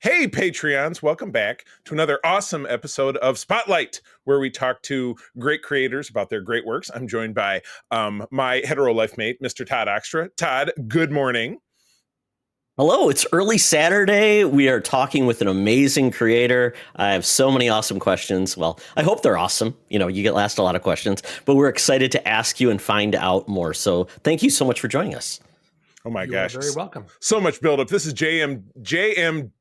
Hey, Patreons, welcome back to another awesome episode of Spotlight, where we talk to great creators about their great works. I'm joined by my hetero life mate, Mr. Todd Oxtra. Todd, good morning. Hello, it's early Saturday. We are talking with an amazing creator. I have so many awesome questions. Well, I hope they're awesome. You get asked a lot of questions, but we're excited to ask you and find out more. So thank you so much for joining us. Oh my You gosh. are very welcome. So much buildup. This is J.M. DeMatteis.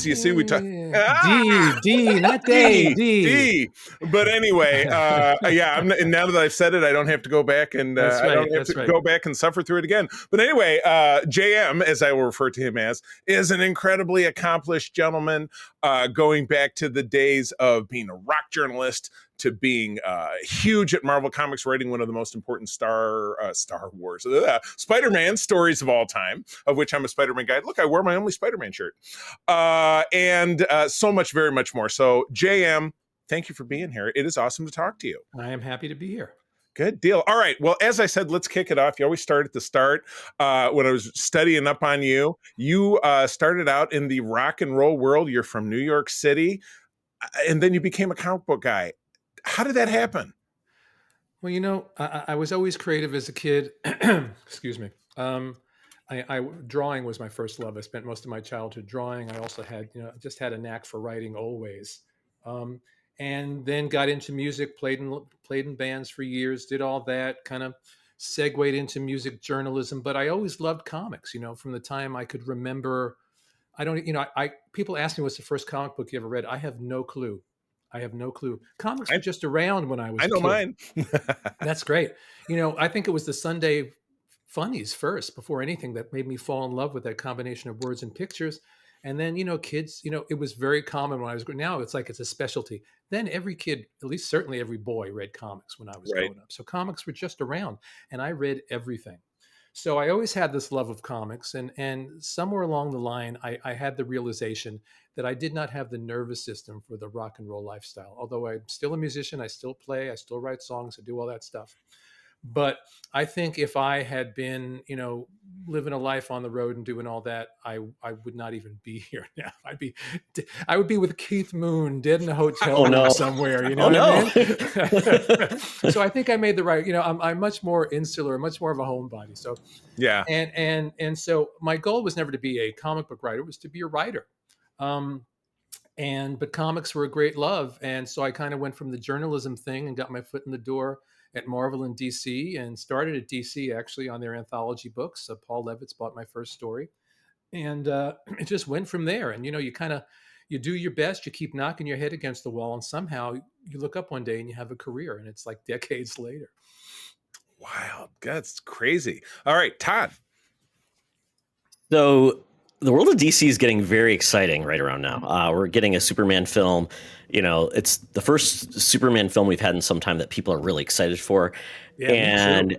You see, we talk. D, not day, D. But anyway, yeah. And now that I've said it, I don't have to go back and That's right, I don't have to go back and suffer through it again. But anyway, J.M., as I will refer to him as, is an incredibly accomplished gentleman, going back to the days of being a rock journalist to being huge at Marvel Comics, writing one of the most important Star Wars, Spider-Man stories of all time, of which I'm a Spider-Man guy. Look, I wear my only Spider-Man shirt. And so much, very much more. So, JM, thank you for being here. It is awesome to talk to you. I am happy to be here. Good deal. All right. Well, as I said, let's kick it off. You always start at the start. When I was studying up on you, you started out in the rock and roll world. You're from New York City, and then you became a comic book guy. How did that happen? Well, I was always creative as a kid. Excuse me. Drawing was my first love. I spent most of my childhood drawing. I also had, just had a knack for writing always. And then got into music, played in bands for years, did all that, kind of segued into music journalism. But I always loved comics, from the time I could remember. People ask me what's the first comic book you ever read. I have no clue. Comics were just around when I was a kid. Mine. That's great. I think it was the Sunday funnies first, before anything, that made me fall in love with that combination of words and pictures. And then, kids, it was very common when I was growing up. Now it's like it's a specialty. Then every kid, at least certainly every boy, read comics when I was growing up. So comics were just around, and I read everything. So I always had this love of comics, and somewhere along the line, I had the realization that I did not have the nervous system for the rock and roll lifestyle. Although I'm still a musician, I still play, I still write songs, I do all that stuff. But I think if I had been, living a life on the road and doing all that, I would not even be here now. I would be with Keith Moon, dead in a hotel room somewhere. You know what I mean? So I think I made the right. I'm much more insular, much more of a homebody. So yeah, and so my goal was never to be a comic book writer; it was to be a writer. But comics were a great love, and so I kind of went from the journalism thing and got my foot in the door at Marvel in DC, and started at DC actually on their anthology books. Paul Levitz bought my first story, and it just went from there. And you do your best, you keep knocking your head against the wall, and somehow you look up one day and you have a career, and it's like decades later. Wow, that's crazy. All right, Todd. So the world of DC is getting very exciting right around now. We're getting a Superman film. It's the first Superman film we've had in some time that people are really excited for. Yeah, and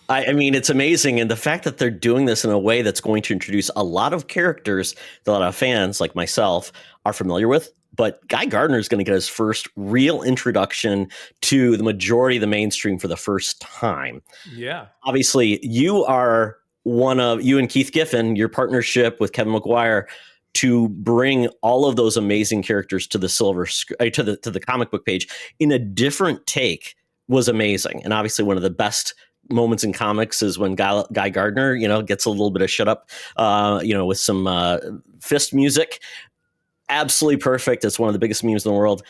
I mean, it's amazing. And the fact that they're doing this in a way that's going to introduce a lot of characters that a lot of fans like myself are familiar with. But Guy Gardner is going to get his first real introduction to the majority of the mainstream for the first time. Yeah. Obviously, you and Keith Giffen, your partnership with Kevin McGuire, to bring all of those amazing characters to the to the comic book page in a different take was amazing. And obviously one of the best moments in comics is when Guy Gardner, gets a little bit of shut up, with some fist music. Absolutely perfect. It's one of the biggest memes in the world.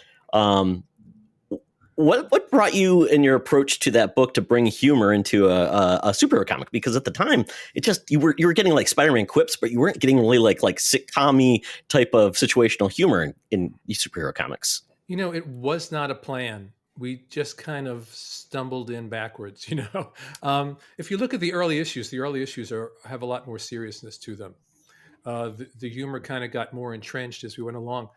What brought you in your approach to that book to bring humor into a superhero comic? Because at the time, you were getting like Spider-Man quips, but you weren't getting really like sitcom-y type of situational humor in superhero comics. It was not a plan. We just kind of stumbled in backwards. If you look at the early issues have a lot more seriousness to them. The humor kind of got more entrenched as we went along.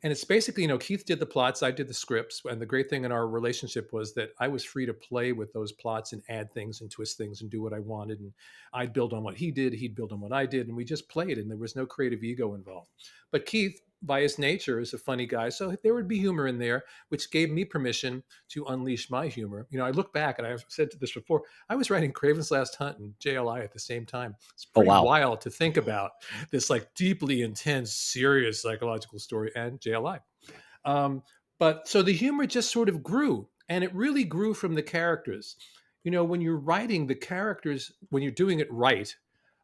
And it's basically, Keith did the plots, I did the scripts. And the great thing in our relationship was that I was free to play with those plots and add things and twist things and do what I wanted. And I'd build on what he did, he'd build on what I did. And we just played, and there was no creative ego involved. But Keith by his nature is a funny guy. So there would be humor in there, which gave me permission to unleash my humor. I look back and I've said this before, I was writing Craven's Last Hunt and JLI at the same time. It's Oh pretty wow. wild to think about this like deeply intense, serious psychological story and JLI. But so the humor just sort of grew, and it really grew from the characters. When you're writing the characters, when you're doing it right,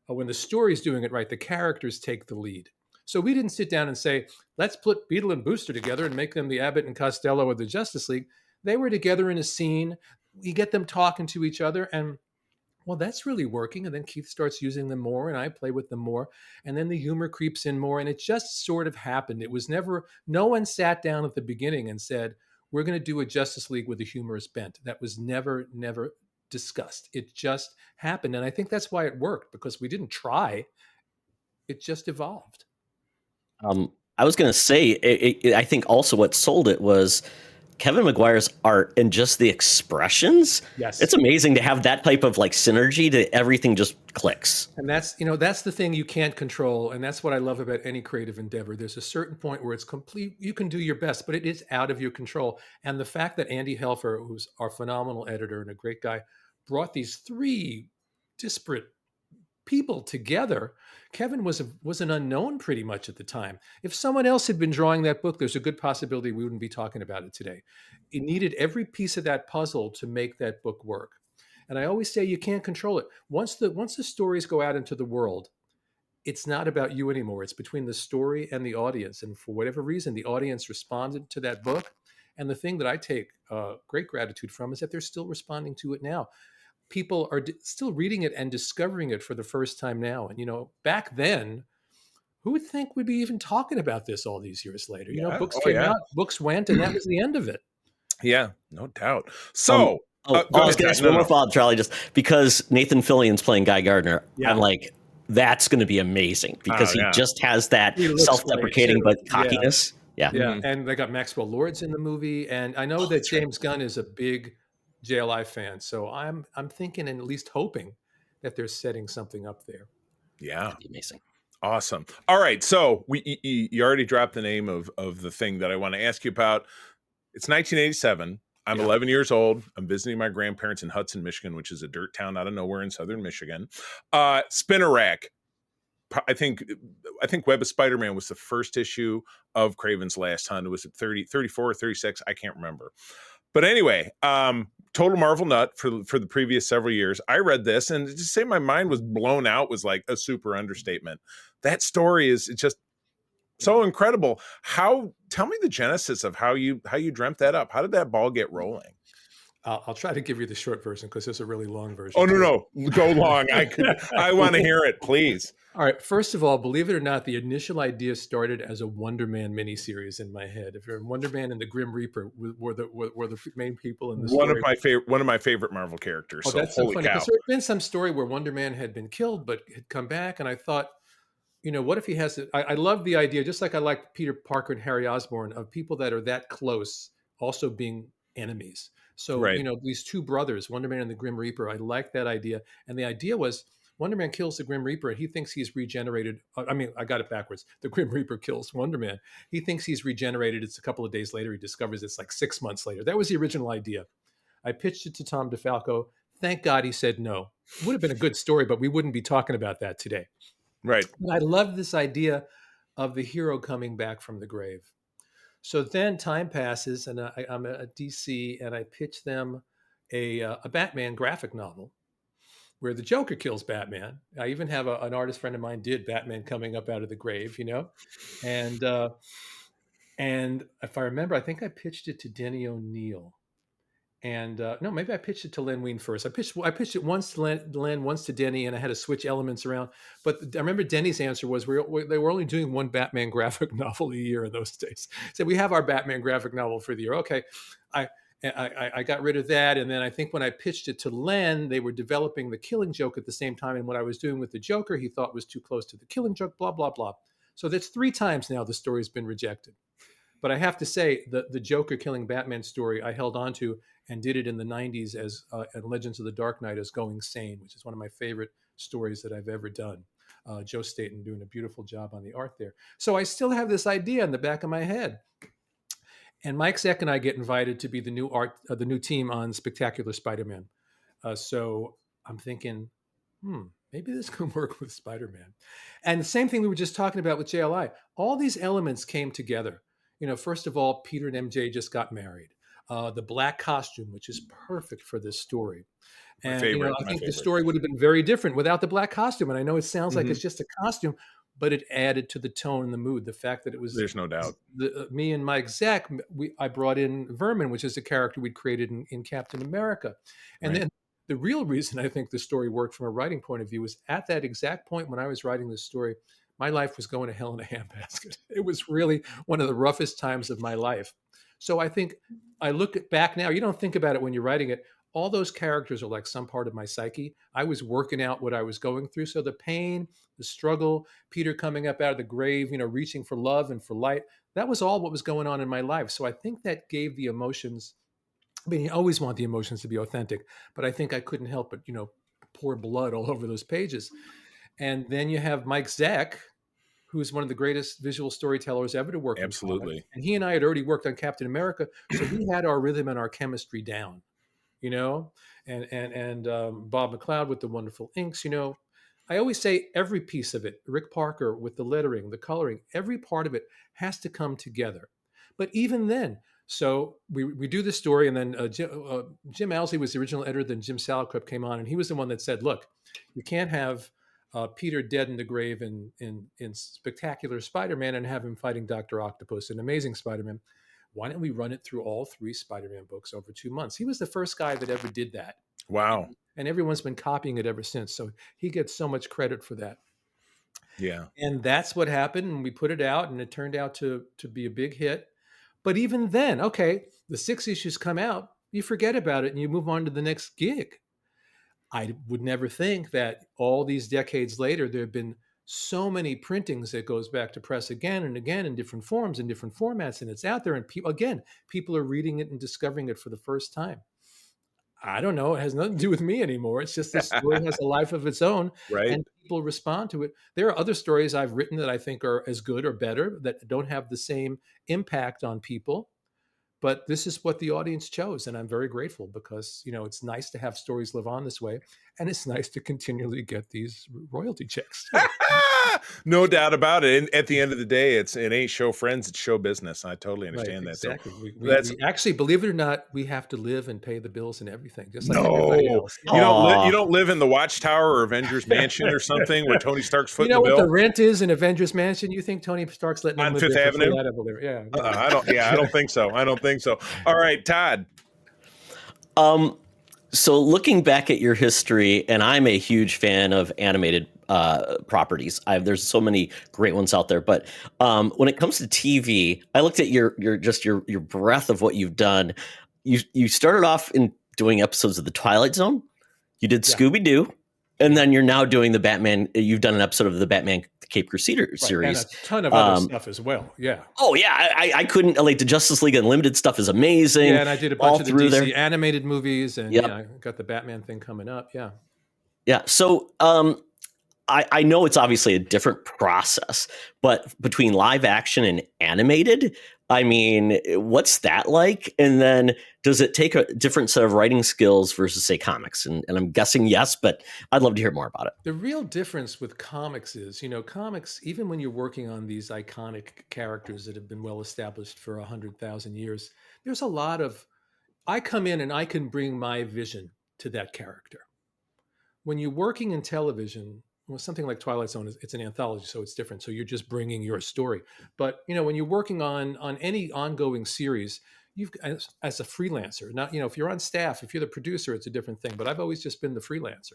when the story's doing it right, the characters take the lead. So we didn't sit down and say, let's put Beetle and Booster together and make them the Abbott and Costello of the Justice League. They were together in a scene. We get them talking to each other, and well, that's really working. And then Keith starts using them more, and I play with them more. And then the humor creeps in more. And it just sort of happened. It was never, no one sat down at the beginning and said, we're going to do a Justice League with a humorous bent. That was never discussed. It just happened. And I think that's why it worked, because we didn't try, it just evolved. I was going to say, I think also what sold it was Kevin Maguire's art and just the expressions. Yes. It's amazing to have that type of like synergy that everything just clicks. And that's the thing you can't control. And that's what I love about any creative endeavor. There's a certain point where it's complete. You can do your best, but it is out of your control. And the fact that Andy Helfer, who's our phenomenal editor and a great guy, brought these three disparate people together. Kevin was an unknown pretty much at the time. If someone else had been drawing that book, there's a good possibility we wouldn't be talking about it today. It needed every piece of that puzzle to make that book work. And I always say you can't control it. Once the stories go out into the world, it's not about you anymore. It's between the story and the audience. And for whatever reason, the audience responded to that book. And the thing that I take great gratitude from is that they're still responding to it now. People are still reading it and discovering it for the first time now. And back then, who would think we'd be even talking about this all these years later? Books came out, books went, and that was the end of it. Yeah, no doubt. So I was going to ask one more follow-up, Charlie, just because Nathan Fillion's playing Guy Gardner. Yeah. I'm like, that's going to be amazing because he just has that self-deprecating but cockiness. Yeah. And they got Maxwell Lord's in the movie, and I know that James Gunn is a big JLI fan, so I'm thinking and at least hoping that they're setting something up there. Yeah, that'd be amazing. Awesome. All right, so you already dropped the name of the thing that I want to ask you about. It's 1987. I'm 11 years old. I'm visiting my grandparents in Hudson, Michigan, which is a dirt town out of nowhere in southern Michigan. Spinner Rack. I think Web of Spider-Man was the first issue of Craven's Last Hunt. It was at 34 or 36. I can't remember. But anyway, total Marvel nut for the previous several years. I read this, and to say my mind was blown out was like a super understatement. That story is just so incredible. Tell me the genesis of how you dreamt that up. How did that ball get rolling? I'll try to give you the short version because there's a really long version. Oh, no, go long. I want to hear it, please. All right. First of all, believe it or not, the initial idea started as a Wonder Man miniseries in my head. If you're Wonder Man and the Grim Reaper were the main people in the story. One of my favorite Marvel characters. Oh, that's so funny. Because there had been some story where Wonder Man had been killed but had come back, and I thought, what if he has to? I love the idea, just like I like Peter Parker and Harry Osborn, of people that are that close also being enemies. So, these two brothers, Wonder Man and the Grim Reaper, I like that idea. And the idea was Wonder Man kills the Grim Reaper and he thinks he's regenerated. I mean, I got it backwards. The Grim Reaper kills Wonder Man. He thinks he's regenerated. It's a couple of days later. He discovers it's like 6 months later. That was the original idea. I pitched it to Tom DeFalco. Thank God he said no. It would have been a good story, but we wouldn't be talking about that today. Right. But I love this idea of the hero coming back from the grave. So then time passes, and I'm at DC, and I pitch them a Batman graphic novel where the Joker kills Batman. I even have an artist friend of mine did Batman coming up out of the grave, and if I remember, I think I pitched it to Denny O'Neil. And no, maybe I pitched it to Len Wein first. I pitched it once to Len, once to Denny, and I had to switch elements around. But I remember Denny's answer was they were only doing one Batman graphic novel a year in those days. So we have our Batman graphic novel for the year. Okay, I got rid of that, and then I think when I pitched it to Len, they were developing the Killing Joke at the same time, and what I was doing with the Joker, he thought was too close to the Killing Joke. Blah blah blah. So that's 3 times now the story's been rejected. But I have to say, the Joker killing Batman story I held on to and did it in the 90s as Legends of the Dark Knight as Going Sane, which is one of my favorite stories that I've ever done. Joe Staten doing a beautiful job on the art there. So I still have this idea in the back of my head. And Mike Zeck and I get invited to be the new team on Spectacular Spider-Man. So I'm thinking, maybe this can work with Spider-Man. And the same thing we were just talking about with JLI. All these elements came together. First of all, Peter and MJ just got married. The black costume, which is perfect for this story. My And favorite. I My think the favorite. story would have been very different without the black costume. And I know it sounds like Mhm. it's just a costume, but it added to the tone and the mood. The fact that it was There's no doubt. me and Mike Zeck, I brought in Vermin, which is a character we'd created in Captain America. And Right. then the real reason I think the story worked from a writing point of view was at that exact point when I was writing this story, my life was going to hell in a handbasket. It was really one of the roughest times of my life. So I think I back now, you don't think about it when you're writing it. All those characters are like some part of my psyche. I was working out what I was going through. So the pain, the struggle, Peter coming up out of the grave, reaching for love and for light, that was all what was going on in my life. So I think that gave the emotions. I mean, you always want the emotions to be authentic, but I think I couldn't help but, pour blood all over those pages. And then you have Mike Zeck, who's one of the greatest visual storytellers ever to work in comics. Absolutely. And he and I had already worked on Captain America. So we had our rhythm and our chemistry down, and Bob McLeod with the wonderful inks. I always say every piece of it, Rick Parker with the lettering, the coloring, every part of it has to come together. But even then, so we do the story, and then Jim Owsley was the original editor. Then Jim Salicrup came on, and he was the one that said, "Look, you can't have Peter dead in the grave in Spectacular Spider-Man and have him fighting Dr. Octopus in Amazing Spider-Man. Why don't we run it through all 3 Spider-Man books over 2 months?" He was the first guy that ever did that. Wow. And everyone's been copying it ever since. So he gets so much credit for that. Yeah. And that's what happened. And we put it out, and it turned out to be a big hit. But even then, okay, the 6 issues come out, you forget about it and you move on to the next gig. I would never think that all these decades later, there have been so many printings that goes back to press again and again in different forms and different formats. And it's out there. And people are reading it and discovering it for the first time. I don't know. It has nothing to do with me anymore. It's just the story has a life of its own, Right. and people respond to it. There are other stories I've written that I think are as good or better that don't have the same impact on people. But this is what the audience chose, and I'm very grateful because it's nice to have stories live on this way, and it's nice to continually get these royalty checks too. No doubt about it. And at the end of the day, it ain't show friends, it's show business. I totally Right, understand that. So exactly. that's We actually, believe it or not, we have to live and pay the bills and everything, just like no. everybody else. You Aw. don't live in the Watchtower or Avengers Mansion or something where Tony Stark's You footing know the what the bill rent is in Avengers Mansion? You think Tony Stark's letting them on live Fifth there for free? Avenue. I don't believe it. Yeah, no. I don't think so. I don't think so. All right, Todd. So looking back at your history, and I'm a huge fan of animated properties. There's so many great ones out there, but when it comes to TV, I looked at your breadth of what you've done. You started off in doing episodes of The Twilight Zone. You did Yeah. Scooby Doo, and then you're now doing the Batman. You've done an episode of the Batman Cape Crusader Right, series, and a ton of other stuff as well. Yeah. Oh yeah, I couldn't like the Justice League Unlimited stuff is amazing. Yeah, and I did a bunch all of the through DC there. animated movies, and Yep. I got the Batman thing coming up. Yeah. Yeah. So I know it's obviously a different process, but between live action and animated, I mean, what's that like? And then does it take a different set of writing skills versus, say, comics? And I'm guessing yes, but I'd love to hear more about it. The real difference with comics is, comics, even when you're working on these iconic characters that have been well established for 100,000 years, there's a lot of, I come in and I can bring my vision to that character. When you're working in television, well, something like Twilight Zone, it's an anthology, so it's different. So you're just bringing your story. But when you're working on any ongoing series, you've as a freelancer. Not if you're on staff, if you're the producer, it's a different thing. But I've always just been the freelancer,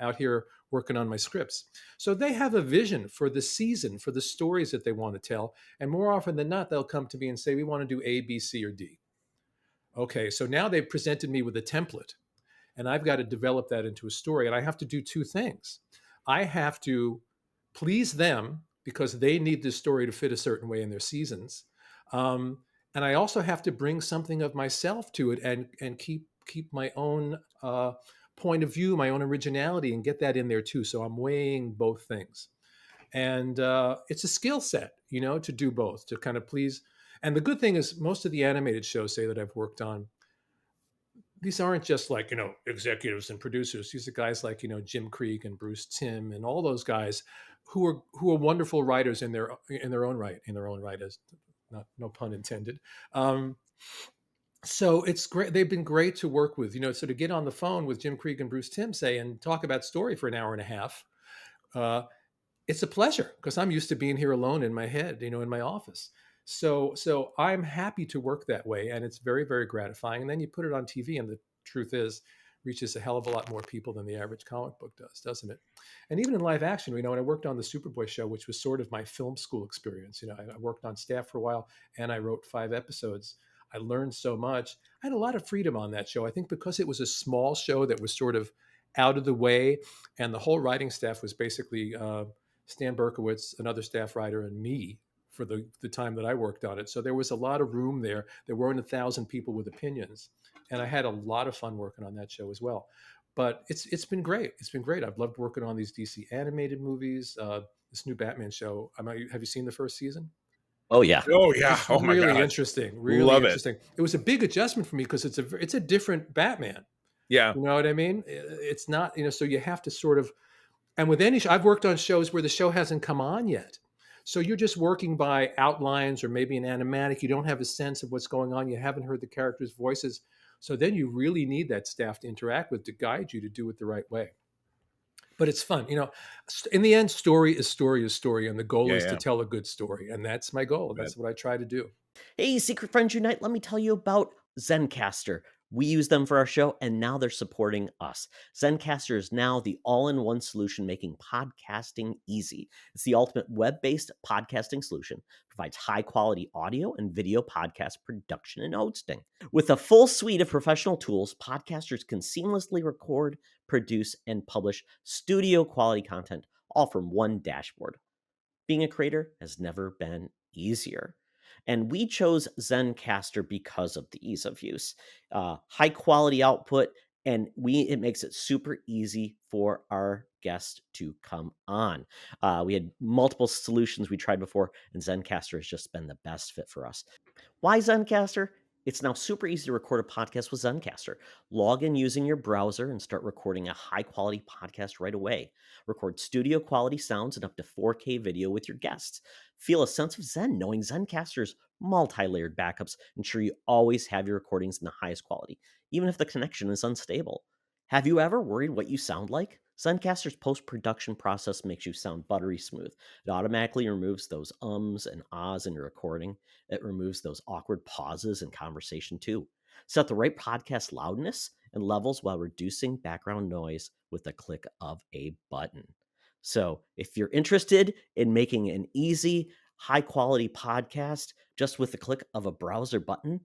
out here working on my scripts. So they have a vision for the season, for the stories that they want to tell, and more often than not, they'll come to me and say, "We want to do A, B, C, or D." Okay, so now they've presented me with a template. And I've got to develop that into a story. And I have to do 2 things. I have to please them because they need this story to fit a certain way in their seasons. And I also have to bring something of myself to it and keep my own point of view, my own originality, and get that in there too. So I'm weighing both things. And it's a skill set, to do both, to kind of please. And the good thing is, most of the animated shows, say, that I've worked on, these aren't just like, executives and producers. These are guys like, Jim Krieg and Bruce Timm and all those guys who are wonderful writers in their own right, as not, no pun intended. Um, so it's great. They've been great to work with, so to get on the phone with Jim Krieg and Bruce Timm, say, and talk about story for an hour and a half, uh, it's a pleasure, because I'm used to being here alone in my head, in my office. So I'm happy to work that way, and it's very, very gratifying. And then you put it on TV, and the truth is, reaches a hell of a lot more people than the average comic book does, doesn't it? And even in live action, when I worked on the Superboy show, which was sort of my film school experience. I worked on staff for a while, and I wrote 5 episodes. I learned so much. I had a lot of freedom on that show. I think because it was a small show that was sort of out of the way, and the whole writing staff was basically Stan Berkowitz, another staff writer, and me for the time that I worked on it. So there was a lot of room there. There weren't 1,000 people with opinions, and I had a lot of fun working on that show as well. But it's been great. It's been great. I've loved working on these DC animated movies. This new Batman show. Have you seen the first season? Oh yeah. Oh yeah. It's Oh my really God. interesting. Really Love it. interesting. It was a big adjustment for me, because it's a different Batman. Yeah. You know what I mean? It's not, so you have to sort of, and with any show, I've worked on shows where the show hasn't come on yet. So you're just working by outlines or maybe an animatic. You don't have a sense of what's going on. You haven't heard the characters' voices. So then you really need that staff to interact with, to guide you to do it the right way. But it's fun. In the end, story is story is story. And the goal Yeah. is to Yeah. tell a good story. And that's my goal. That's what I try to do. Hey, Secret Friends Unite, let me tell you about Zencaster. We use them for our show, and now they're supporting us. Zencaster is now the all-in-one solution making podcasting easy. It's the ultimate web-based podcasting solution. Provides high-quality audio and video podcast production and hosting. With a full suite of professional tools, podcasters can seamlessly record, produce, and publish studio-quality content, all from one dashboard. Being a creator has never been easier. And we chose Zencaster because of the ease of use, high quality output, and it makes it super easy for our guests to come on. We had multiple solutions we tried before, and Zencaster has just been the best fit for us. Why Zencaster? It's now super easy to record a podcast with Zencaster. Log in using your browser and start recording a high-quality podcast right away. Record studio-quality sounds and up to 4K video with your guests. Feel a sense of zen knowing Zencaster's multi-layered backups ensure you always have your recordings in the highest quality, even if the connection is unstable. Have you ever worried what you sound like? Zencaster's post-production process makes you sound buttery smooth. It automatically removes those ums and ahs in your recording. It removes those awkward pauses in conversation too. Set the right podcast loudness and levels while reducing background noise with the click of a button. So if you're interested in making an easy, high-quality podcast just with the click of a browser button,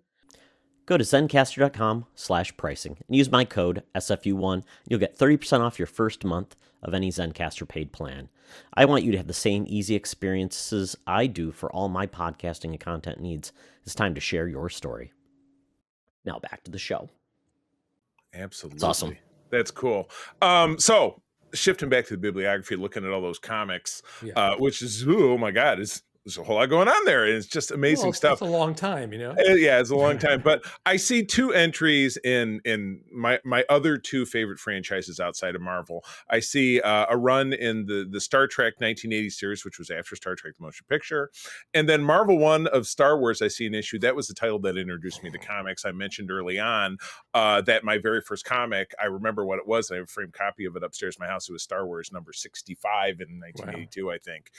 go to Zencaster.com/pricing and use my code SFU1. You'll get 30% off your first month of any Zencaster paid plan. I want you to have the same easy experiences I do for all my podcasting and content needs. It's time to share your story. Now back to the show. Absolutely. It's awesome. That's cool. So shifting back to the bibliography, looking at all those comics, which is, oh my God, there's a whole lot going on there. It's just amazing stuff. It's a long time, Yeah, it's a long time. But I see 2 entries in my other 2 favorite franchises outside of Marvel. I see a run in the Star Trek 1980 series, which was after Star Trek the Motion Picture. And then Marvel 1 of Star Wars, I see an issue. That was the title that introduced me to comics. I mentioned early on that my very first comic, I remember what it was. I have a framed copy of it upstairs in my house. It was Star Wars number 65 in 1982, wow. I think.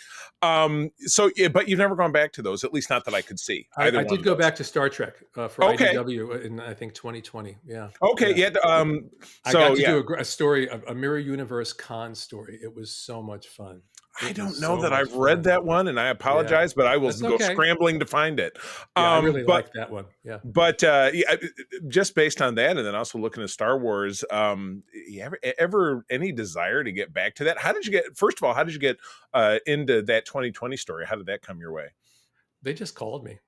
But you've never gone back to those, at least not that I could see. I did go back to Star Trek for IDW in, I think, 2020. Yeah. Okay. Yeah. I got to do a story, a Mirror Universe con story. It was so much fun. I don't know that I've read that one, and I apologize, but I will go scrambling to find it. I really like that one. Yeah. But just based on that, and then also looking at Star Wars, you ever any desire to get back to that? First of all, how did you get into that 2020 story? How did that come your way? They just called me.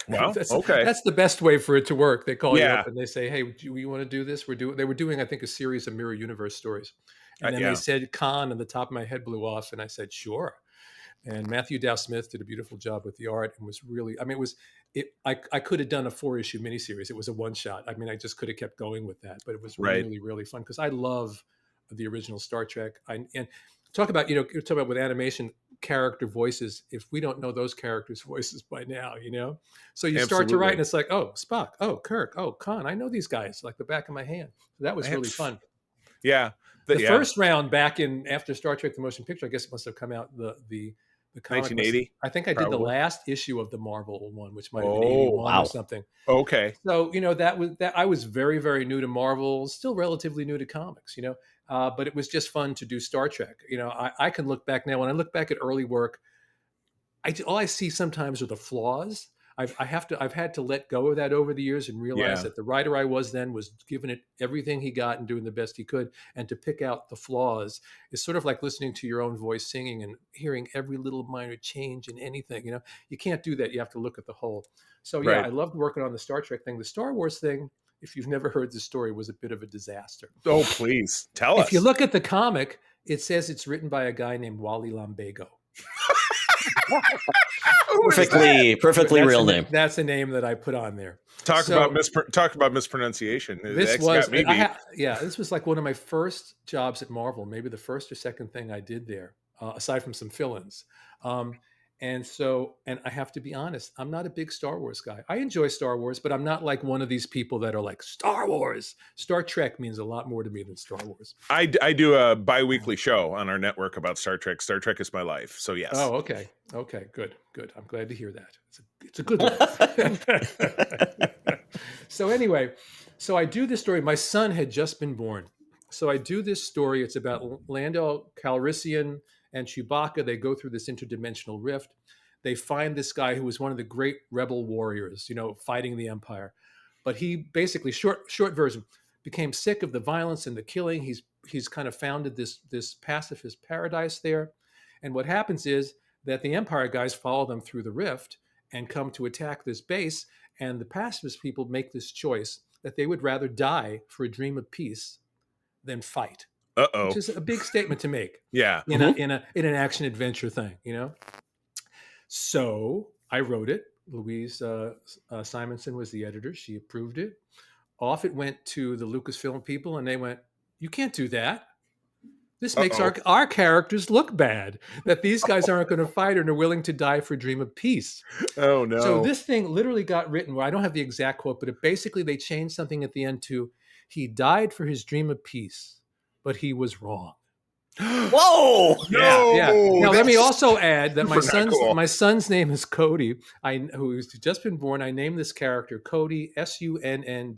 Wow. Okay. That's the best way for it to work. They call you Yeah. up and they say, "Hey, do you want to do this?" They were doing, I think, a series of Mirror Universe stories, and then they Yeah. said Khan, and the top of my head blew off, and I said, "Sure." And Matthew Dow Smith did a beautiful job with the art and was really, I mean, it was it. I could have done a 4-issue miniseries. It was a one shot. I mean, I just could have kept going with that, but it was Right. really, really fun because I love the original Star Trek. And talk about, talk about with animation character voices. If we don't know those characters' voices by now, so you start to write Absolutely. and it's like, oh, Spock, oh, Kirk, oh, Khan. I know these guys like the back of my hand. So that was really fun. Yeah. The Yeah. first round back in after Star Trek: The Motion Picture, I guess it must have come out the comic. 1980. I think I did the Probably. last issue of the Marvel one, which might have been Oh, 81 wow. or something. Okay. So that I was very, very new to Marvel, still relatively new to comics, but it was just fun to do Star Trek. I can look back now. When I look back at early work, all I see sometimes are the flaws. I've had to let go of that over the years and realize Yeah. that the writer I was then was giving it everything he got and doing the best he could. And to pick out the flaws is sort of like listening to your own voice singing and hearing every little minor change in anything. You can't do that. You have to look at the whole. So yeah, Right. I loved working on the Star Trek thing. The Star Wars thing, if you've never heard the story, was a bit of a disaster. Oh, please tell If you us. look at the comic, it says it's written by a guy named Wally Lombago. Perfectly real name. That's a name that I put on there. Talk about mispronunciation. This That's was got me beat. this was like one of my first jobs at Marvel, maybe the first or second thing I did there, aside from some fill-ins. And I have to be honest, I'm not a big Star Wars guy. I enjoy Star Wars, but I'm not like one of these people that are like Star Wars. Star Trek means a lot more to me than Star Wars. I do a bi-weekly show on our network about Star Trek. Star Trek is my life. So yes. Oh, okay. Good. I'm glad to hear that. It's a good life. So anyway, so I do this story. My son had just been born. So I do this story. It's about Lando Calrissian and Chewbacca. They go through this interdimensional rift. They find this guy who was one of the great rebel warriors, fighting the Empire. But he basically, short version, became sick of the violence and the killing. He's kind of founded this pacifist paradise there. And what happens is that the Empire guys follow them through the rift and come to attack this base. And the pacifist people make this choice that they would rather die for a dream of peace than fight. Uh-oh. Which is a big statement to make. Yeah. In an action adventure thing, So I wrote it. Louise Simonson was the editor. She approved it. Off it went to the Lucasfilm people, and they went, "You can't do that. This makes our characters look bad, that these guys aren't going to fight and are willing to die for a dream of peace." Oh, no. So this thing literally got written where I don't have the exact quote, but basically they changed something at the end to, "He died for his dream of peace, but he was wrong." Whoa! Yeah. Now let me also add that my son's name is Cody. Who's just been born. I named this character Cody, SUNN-CHILDE,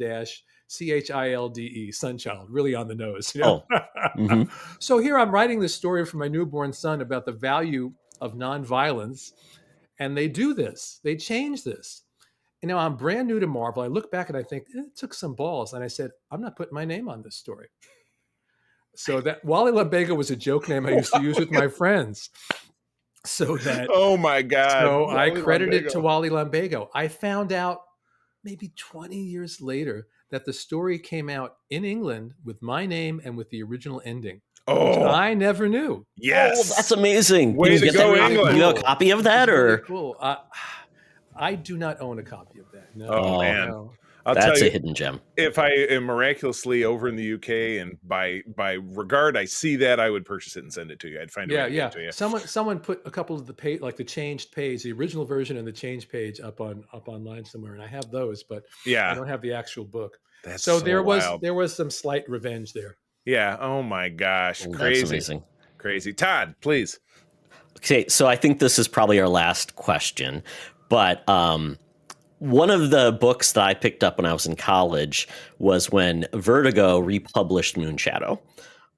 Sunchild, really on the nose. So here I'm writing this story for my newborn son about the value of nonviolence, and they do this. They change this. And now I'm brand new to Marvel. I look back and I think it took some balls, and I said, I'm not putting my name on this story. So that Wally Lombago was a joke name I used to use with my friends. So that oh my God. So Wally I credited it to Wally Lombago. I found out maybe 20 years later that the story came out in England with my name and with the original ending. Which I never knew. Yes. Oh, that's amazing. Way to go, England. You have a copy of that, or really cool? I do not own a copy of that. No. Oh man. No. That's a hidden gem. If I am miraculously over in the UK and by regard I see that, I would purchase it and send it to you. I'd find a way to get it to you. Someone put a couple of the page, like the changed page, the original version and the changed page up online somewhere, and I have those, but I don't have the actual book. That's so there wild. was some slight revenge there. Yeah. Oh my gosh. Crazy. That's amazing. Crazy. Todd, please. Okay, so I think this is probably our last question, but one of the books that I picked up when I was in college was when Vertigo republished Moonshadow.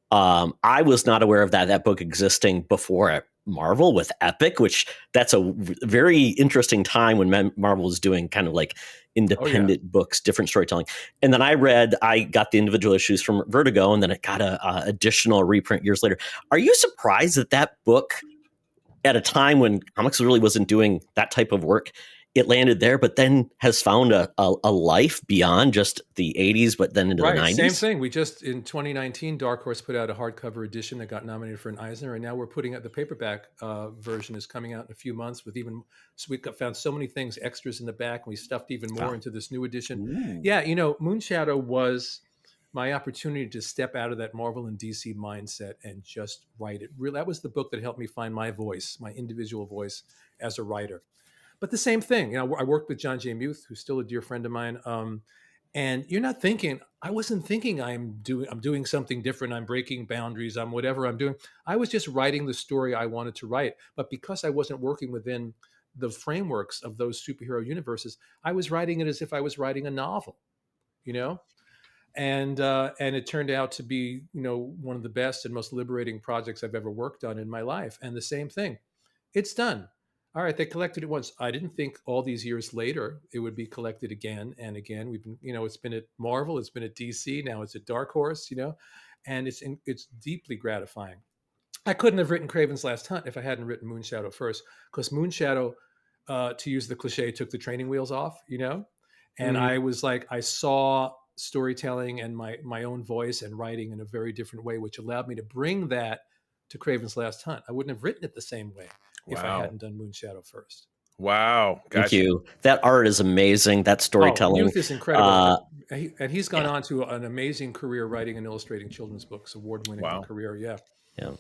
I was not aware of that book existing before Marvel with Epic, which that's a very interesting time when Marvel was doing kind of like independent books, different storytelling. And then I got the individual issues from Vertigo, and then it got a additional reprint years later. Are you surprised that book, at a time when comics really wasn't doing that type of work, it landed there, but then has found a life beyond just the 80s, but then into the 90s. Same thing. We just, in 2019, Dark Horse put out a hardcover edition that got nominated for an Eisner, and now we're putting out the paperback version is coming out in a few months with even, so we found so many things, extras in the back, and we stuffed even more into this new edition. Ooh. Yeah, Moonshadow was my opportunity to step out of that Marvel and DC mindset and just write it. Really, that was the book that helped me find my voice, my individual voice as a writer. But the same thing, I worked with John J. Muth, who's still a dear friend of mine. And you're not thinking, I wasn't thinking I'm doing something different. I'm breaking boundaries. I'm whatever I'm doing. I was just writing the story I wanted to write. But because I wasn't working within the frameworks of those superhero universes, I was writing it as if I was writing a novel, and it turned out to be, one of the best and most liberating projects I've ever worked on in my life. And the same thing, it's done. All right, they collected it once. I didn't think all these years later it would be collected again and again. We've been, it's been at Marvel, it's been at DC, now it's at Dark Horse, and it's deeply gratifying. I couldn't have written Kraven's Last Hunt if I hadn't written Moonshadow first, because Moonshadow, to use the cliche, took the training wheels off, and I was like, I saw storytelling and my own voice and writing in a very different way, which allowed me to bring that to Kraven's Last Hunt. I wouldn't have written it the same way if I hadn't done Moonshadow first. Wow. Gotcha. Thank you. That art is amazing. That storytelling. Muth is incredible. And he's gone on to an amazing career writing and illustrating children's books, award-winning career. Yeah. Yeah.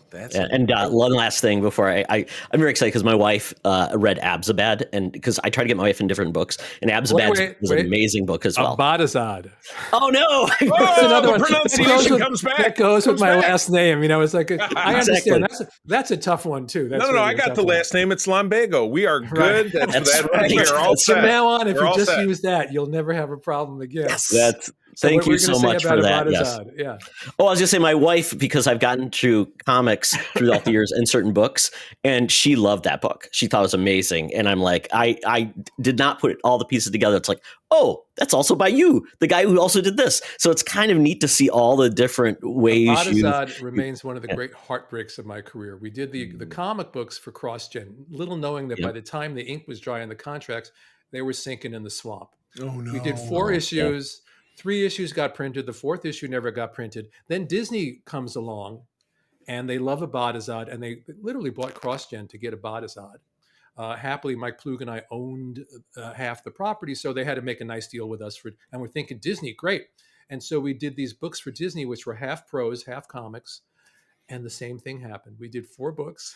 And one last thing before I'm very excited because my wife read Abzabad, and because I try to get my wife in different books, and Abzabad is an amazing book as well. Badazad. Oh no! That's another one. Pronunciation comes back. That goes with my last name. It's like I understand. That's a tough one too. That's no. I got the last name. It's Lombago. We are good. That's right. We are all set. From now on, if you just use that, you'll never have a problem again. Yes. Thank you so much for that. Yes. Yeah. Oh, I was going to say my wife, because I've gotten to comics throughout the years and certain books, and she loved that book. She thought it was amazing. And I'm like, I did not put all the pieces together. It's like, oh, that's also by you, the guy who also did this. So it's kind of neat to see all the different ways. Badazad remains one of the great heartbreaks of my career. We did the comic books for CrossGen, little knowing that by the time the ink was dry on the contracts, they were sinking in the swamp. Oh no! We did 4 issues. 3 issues got printed. The 4th issue never got printed. Then Disney comes along, and they love a Badazad, and they literally bought CrossGen to get a Badazad. Happily, Mike Plug and I owned half the property, so they had to make a nice deal with us and we're thinking Disney, great. And so we did these books for Disney, which were half prose, half comics, and the same thing happened. We did 4 books.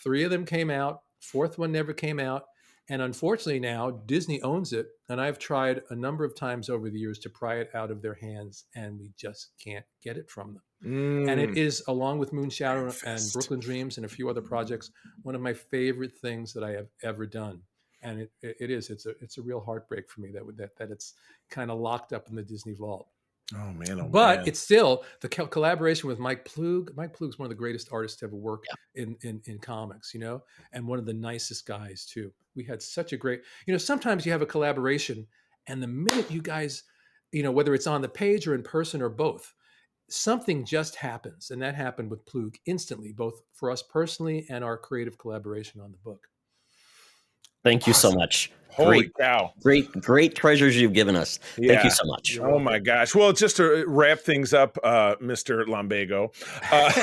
3 of them came out. 4th one never came out. And unfortunately now Disney owns it. And I've tried a number of times over the years to pry it out of their hands, and we just can't get it from them. And it is, along with Moonshadow and Brooklyn Dreams and a few other projects, one of my favorite things that I have ever done. And it's a real heartbreak for me that it's kind of locked up in the Disney vault. Oh man! But it's still the collaboration with Mike Plug. Mike Plug's one of the greatest artists to ever work in comics, and one of the nicest guys too. We had such a great, sometimes you have a collaboration, and the minute you guys, whether it's on the page or in person or both, something just happens, and that happened with Plug instantly, both for us personally and our creative collaboration on the book. Thank you so much. Holy cow. Great treasures you've given us. Yeah. Thank you so much. Oh my gosh. Well, just to wrap things up, Mr. Lombago,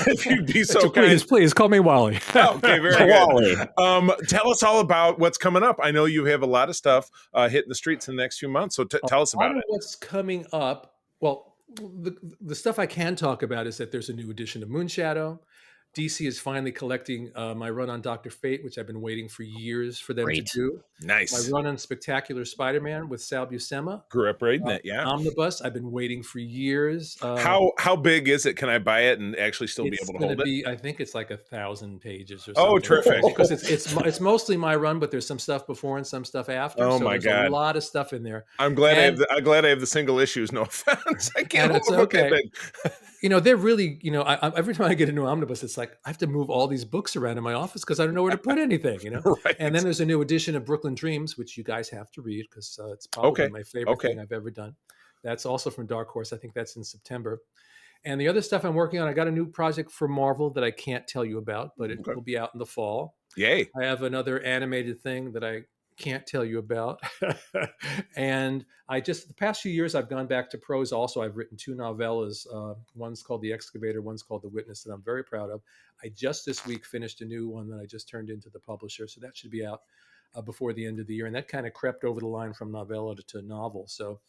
if you'd be so kind. Please call me Wally. Okay, very good. Wally. Tell us all about what's coming up. I know you have a lot of stuff hitting the streets in the next few months, so tell us about it. What's coming up? Well, the stuff I can talk about is that there's a new edition of Moonshadow. DC is finally collecting my run on Dr. Fate, which I've been waiting for years for them to do. Nice. My run on Spectacular Spider-Man with Sal Buscema. Grew up reading it, yeah. Omnibus, I've been waiting for years. How big is it? Can I buy it and actually still be able to hold it? I think it's like 1,000 pages or something. Oh, terrific. Because it's mostly my run, but there's some stuff before and some stuff after. Oh, so my God. A lot of stuff in there. I'm glad I have the single issues. No offense. I can't hold it's a book that big. They're really, every time I get a new omnibus, it's like I have to move all these books around in my office because I don't know where to put anything, Right. And then there's a new edition of Brooklyn Dreams, which you guys have to read because it's probably my favorite thing I've ever done. That's also from Dark Horse. I think that's in September. And the other stuff I'm working on, I got a new project for Marvel that I can't tell you about, but it will be out in the fall. Yay. I have another animated thing that I can't tell you about. And the past few years, I've gone back to prose also. I've written 2 novellas. One's called The Excavator, one's called The Witness, that I'm very proud of. I just this week finished a new one that I just turned into the publisher. So that should be out before the end of the year. And that kind of crept over the line from novella to novel. So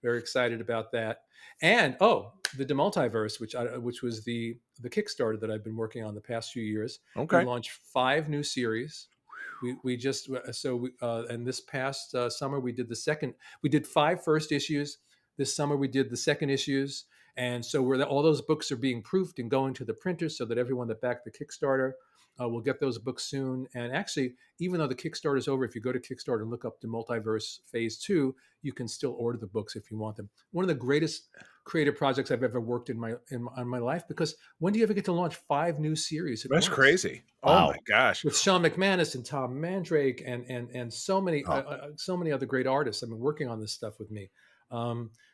very excited about that. And the DeMatteis, which was the Kickstarter that I've been working on the past few years. Okay. We launched 5 new series. And this past summer we did we did 5 first issues. This summer we did the second issues. And so all those books are being proofed and going to the printers so that everyone that backed the Kickstarter will get those books soon. And actually, even though the Kickstarter is over, if you go to Kickstarter and look up the Multiverse Phase 2, you can still order the books if you want them. One of the greatest creative projects I've ever worked in my life, because when do you ever get to launch 5 new series at That's once? crazy. Wow. Oh my gosh. With Sean McManus and Tom Mandrake and so many other great artists have been working on this stuff with me.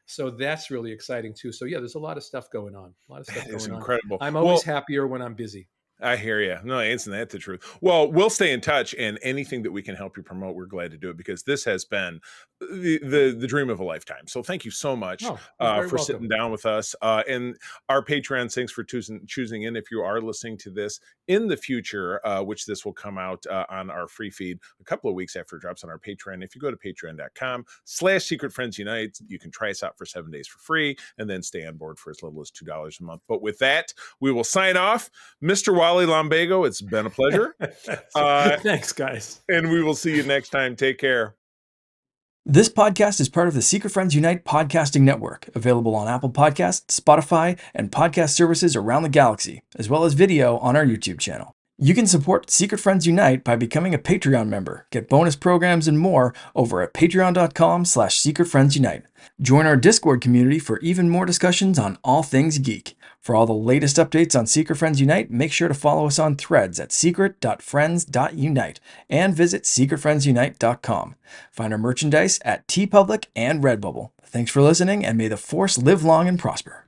So that's really exciting too. So yeah, there's a lot of stuff going on. It's incredible. I'm always happier when I'm busy. I hear you. No, isn't that the truth? Well, we'll stay in touch, and anything that we can help you promote, we're glad to do it, because this has been the dream of a lifetime. So thank you so much for sitting down with us. And our Patreon, thanks for choosing in. If you are listening to this in the future, which this will come out on our free feed a couple of weeks after it drops on our Patreon. If you go to patreon.com/Secret Friends Unite, you can try us out for 7 days for free and then stay on board for as little as $2 a month. But with that, we will sign off. Mr. Wally Lombago, it's been a pleasure. Thanks, guys. And we will see you next time. Take care. This podcast is part of the Secret Friends Unite podcasting network, available on Apple Podcasts, Spotify, and podcast services around the galaxy, as well as video on our YouTube channel. You can support Secret Friends Unite by becoming a Patreon member, get bonus programs and more over at patreon.com/Secret Friends Unite. Join our Discord community for even more discussions on all things geek. For all the latest updates on Secret Friends Unite, make sure to follow us on Threads at secret.friends.unite and visit secretfriendsunite.com. Find our merchandise at TeePublic and Redbubble. Thanks for listening, and may the Force live long and prosper.